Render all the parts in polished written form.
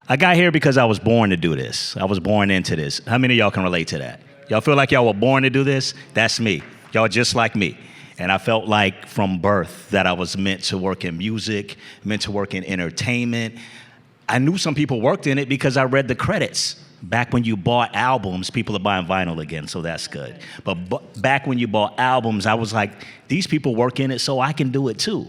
I got here because I was born to do this. I was born into this. How many of y'all can relate to that? Y'all feel like y'all were born to do this? That's me. Y'all just like me. And I felt like from birth that I was meant to work in music, meant to work in entertainment. I knew some people worked in it because I read the credits. Back when you bought albums, people are buying vinyl again, so that's good. But back when you bought albums, I was like, these people work in it, so I can do it too.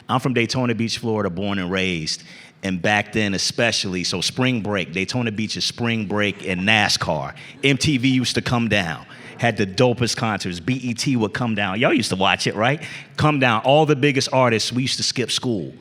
I'm from Daytona Beach, Florida, born and raised. And back then especially, so spring break, Daytona Beach is spring break and NASCAR. MTV used to come down, had the dopest concerts. BET would come down. Y'all used to watch it, right? Come down, all the biggest artists, we used to skip school,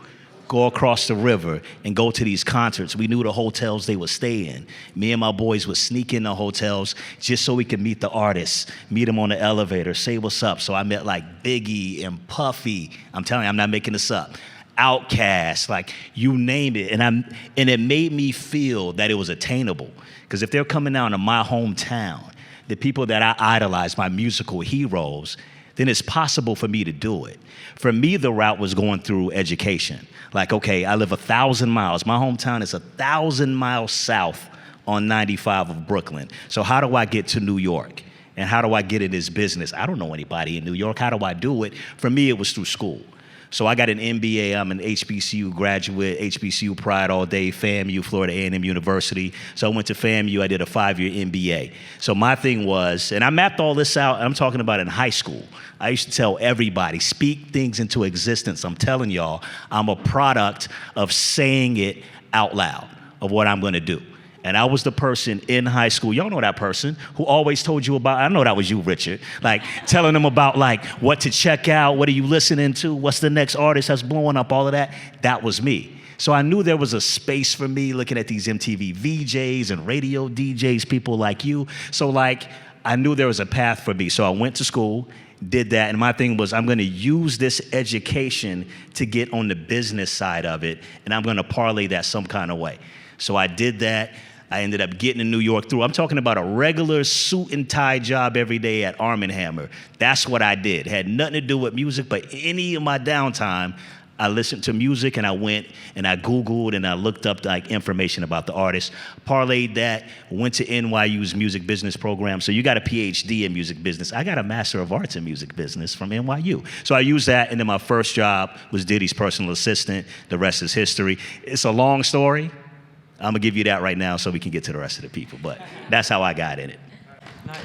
go across the river and go to these concerts. We knew the hotels they would stay in. Me and my boys would sneak in the hotels just so we could meet the artists, meet them on the elevator, say what's up. So I met like Biggie and Puffy. I'm telling you, I'm not making this up. Outkast, like you name it. And it made me feel that it was attainable. Because if they're coming down to my hometown, the people that I idolize, my musical heroes, then it's possible for me to do it. For me, the route was going through education. Like, okay, I live 1,000 miles. My hometown is 1,000 miles south on 95 of Brooklyn. So how do I get to New York? And how do I get in this business? I don't know anybody in New York. How do I do it? For me, it was through school. So I got an MBA, I'm an HBCU graduate, HBCU pride all day, FAMU, Florida A&M University. So I went to FAMU, I did a 5-year MBA. So my thing was, and I mapped all this out, I'm talking about in high school. I used to tell everybody, speak things into existence. I'm telling y'all, I'm a product of saying it out loud, of what I'm gonna do. And I was the person in high school, y'all know that person, who always told you about, I know that was you, Richard, like telling them about like what to check out, what are you listening to, what's the next artist that's blowing up, all of that. That was me. So I knew there was a space for me looking at these MTV VJs and radio DJs, people like you. So like, I knew there was a path for me. So I went to school, did that, and my thing was I'm gonna use this education to get on the business side of it, and I'm gonna parlay that some kind of way. So I did that. I ended up getting to New York through, I'm talking about a regular suit and tie job every day at Arm & Hammer. That's what I did. Had nothing to do with music, but any of my downtime, I listened to music and I went and I Googled and I looked up like information about the artist, parlayed that, went to NYU's music business program. So you got a PhD in music business. I got a Master of Arts in music business from NYU. So I used that, and then my first job was Diddy's personal assistant. The rest is history. It's a long story. I'm gonna give you that right now so we can get to the rest of the people, but that's how I got in it. Nice.